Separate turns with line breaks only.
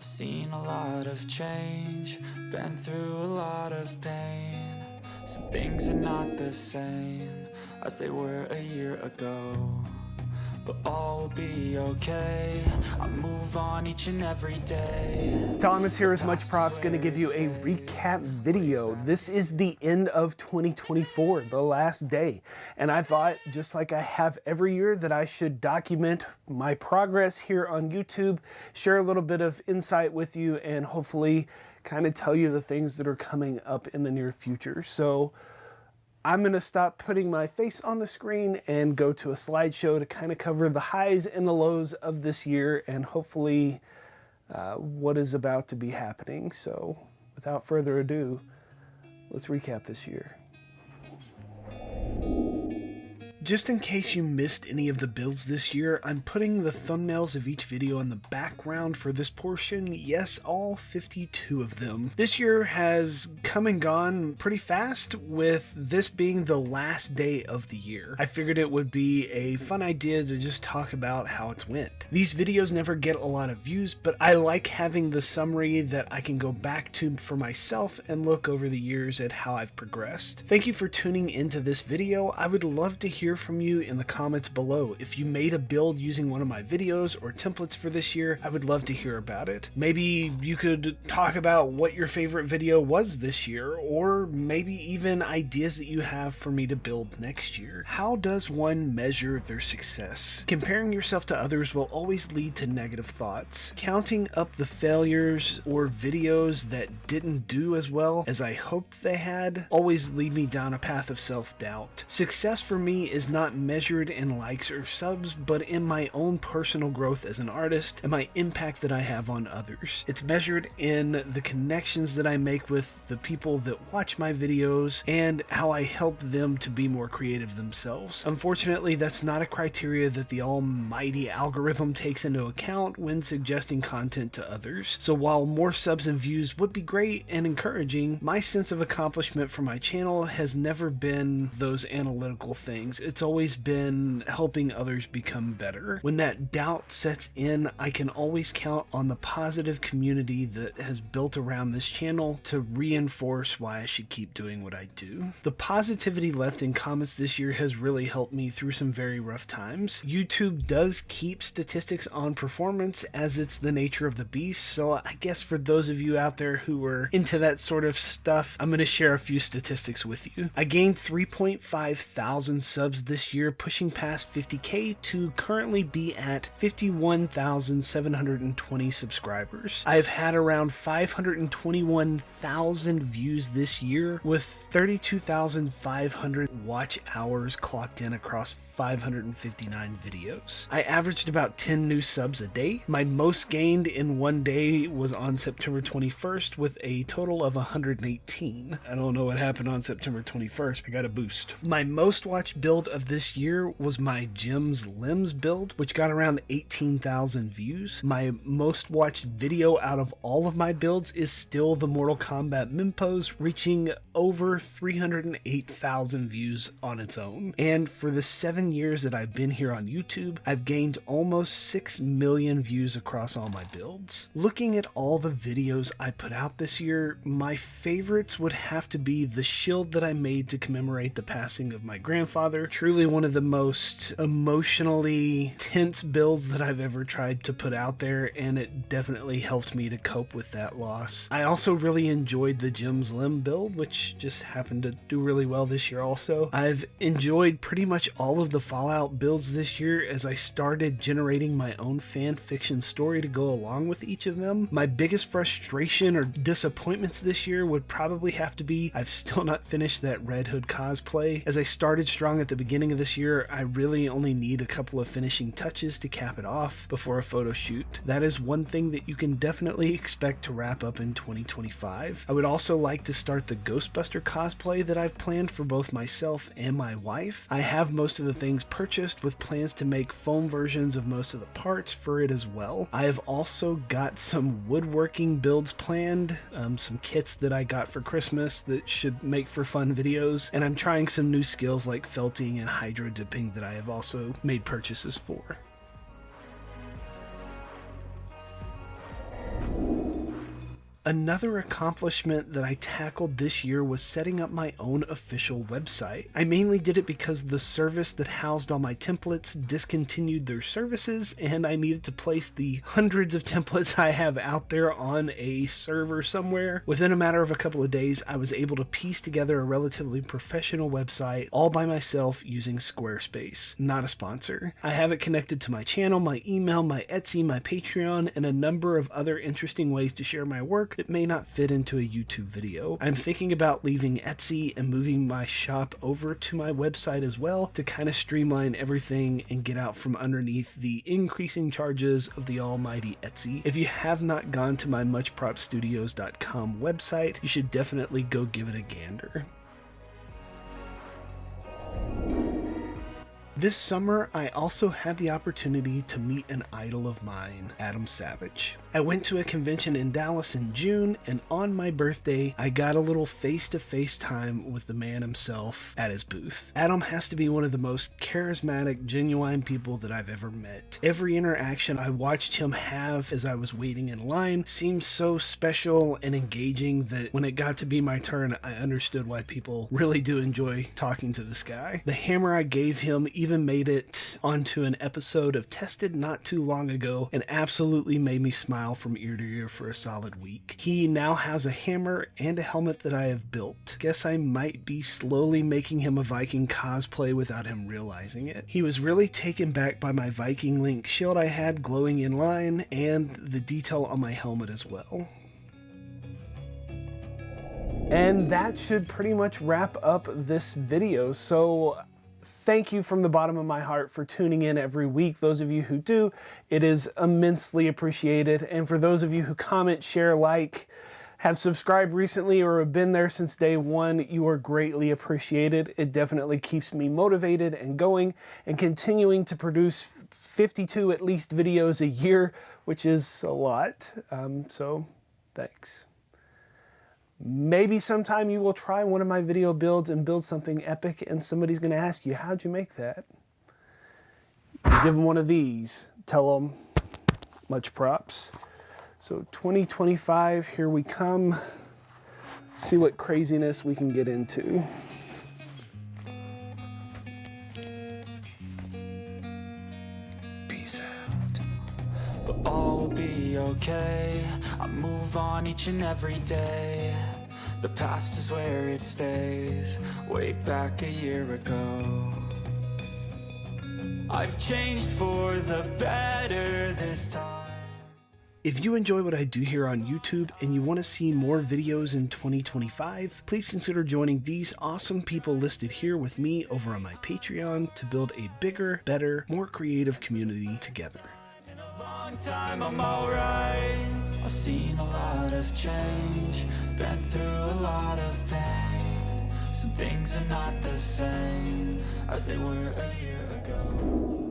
I've seen a lot of change, been through a lot of pain. Some things are not the same as they were a year ago, but all will be okay. I move on each and every day.
Thomas here with Much Props, going to give you a recap video. This is the end of 2024, the last day. And I thought, just like I have every year, that I should document my progress here on YouTube, share a little bit of insight with you, and hopefully kind of tell you the things that are coming up in the near future. So I'm going to stop putting my face on the screen and go to a slideshow to kind of cover the highs and the lows of this year and hopefully what is about to be happening. So without further ado, let's recap this year. Just in case you missed any of the builds this year, I'm putting the thumbnails of each video in the background for this portion. Yes, all 52 of them. This year has come and gone pretty fast, with this being the last day of the year. I figured it would be a fun idea to just talk about how it's went. These videos never get a lot of views, but I like having the summary that I can go back to for myself and look over the years at how I've progressed. Thank you for tuning into this video. I would love to hear from you in the comments below. If you made a build using one of my videos or templates for this year, I would love to hear about it. Maybe you could talk about what your favorite video was this year, or maybe even ideas that you have for me to build next year. How does one measure their success? Comparing yourself to others will always lead to negative thoughts. Counting up the failures or videos that didn't do as well as I hoped they had always lead me down a path of self-doubt. Success for me is not measured in likes or subs, but in my own personal growth as an artist and my impact that I have on others. It's measured in the connections that I make with the people that watch my videos and how I help them to be more creative themselves. Unfortunately, that's not a criteria that the almighty algorithm takes into account when suggesting content to others. So while more subs and views would be great and encouraging, my sense of accomplishment for my channel has never been those analytical things. It's always been helping others become better. When that doubt sets in, I can always count on the positive community that has built around this channel to reinforce why I should keep doing what I do. The positivity left in comments this year has really helped me through some very rough times. YouTube does keep statistics on performance, as it's the nature of the beast, so I guess for those of you out there who are into that sort of stuff, I'm going to share a few statistics with you. I gained 3.5 thousand subs this year, pushing past 50k to currently be at 51,720 subscribers. I've had around 521,000 views this year, with 32,500 watch hours clocked in across 559 videos. I averaged about 10 new subs a day. My most gained in one day was on September 21st with a total of 118. I don't know what happened on September 21st. I got a boost. My most watched build of this year was my Gems Limbs build, which got around 18,000 views. My most watched video out of all of my builds is still the Mortal Kombat Mimpos, reaching over 308,000 views on its own. And for the 7 years that I've been here on YouTube, I've gained almost 6 million views across all my builds. Looking at all the videos I put out this year, my favorites would have to be the shield that I made to commemorate the passing of my grandfather. Truly one of the most emotionally tense builds that I've ever tried to put out there, and it definitely helped me to cope with that loss. I also really enjoyed the Gems Limb build, which just happened to do really well this year also. I've enjoyed pretty much all of the Fallout builds this year, as I started generating my own fan fiction story to go along with each of them. My biggest frustration or disappointments this year would probably have to be I've still not finished that Red Hood cosplay. As I started strong at the beginning of this year, I really only need a couple of finishing touches to cap it off before a photo shoot. That is one thing that you can definitely expect to wrap up in 2025. I would also like to start the Ghostbuster cosplay that I've planned for both myself and my wife. I have most of the things purchased, with plans to make foam versions of most of the parts for it as well. I have also got some woodworking builds planned, some kits that I got for Christmas that should make for fun videos, and I'm trying some new skills like felting and hydro dipping that I have also made purchases for. Another accomplishment that I tackled this year was setting up my own official website. I mainly did it because the service that housed all my templates discontinued their services, and I needed to place the hundreds of templates I have out there on a server somewhere. Within a matter of a couple of days, I was able to piece together a relatively professional website all by myself using Squarespace. Not a sponsor. I have it connected to my channel, my email, my Etsy, my Patreon, and a number of other interesting ways to share my work that may not fit into a YouTube video. I'm thinking about leaving Etsy and moving my shop over to my website as well to kind of streamline everything and get out from underneath the increasing charges of the almighty Etsy. If you have not gone to my muchpropstudios.com website, you should definitely go give it a gander. This summer, I also had the opportunity to meet an idol of mine, Adam Savage. I went to a convention in Dallas in June, and on my birthday, I got a little face-to-face time with the man himself at his booth. Adam has to be one of the most charismatic, genuine people that I've ever met. Every interaction I watched him have as I was waiting in line seemed so special and engaging that when it got to be my turn, I understood why people really do enjoy talking to this guy. The hammer I gave him even made it onto an episode of Tested not too long ago and absolutely made me smile from ear to ear for a solid week. He now has a hammer and a helmet that I have built. Guess I might be slowly making him a Viking cosplay without him realizing it. He was really taken back by my Viking Link shield I had glowing in line and the detail on my helmet as well. And that should pretty much wrap up this video. So thank you from the bottom of my heart for tuning in every week. Those of you who do, it is immensely appreciated. And for those of you who comment, share, like, have subscribed recently, or have been there since day one, you are greatly appreciated. It definitely keeps me motivated and going and continuing to produce 52 at least videos a year, which is a lot. So thanks. Maybe sometime you will try one of my video builds and build something epic, and somebody's going to ask you, how'd you make that? You give them one of these. Tell them, much props. So 2025, here we come. See what craziness we can get into. Peace out.
But all will be okay. I move on each and every day. The past is where it stays. Way back a year ago, I've changed for the better this time.
If you enjoy what I do here on YouTube and you want to see more videos in 2025, please consider joining these awesome people listed here with me over on my Patreon to build a bigger, better, more creative community together.
In a long time I'm alright. I've seen a lot of change, been through a lot of pain. Some things are not the same as they were a year ago.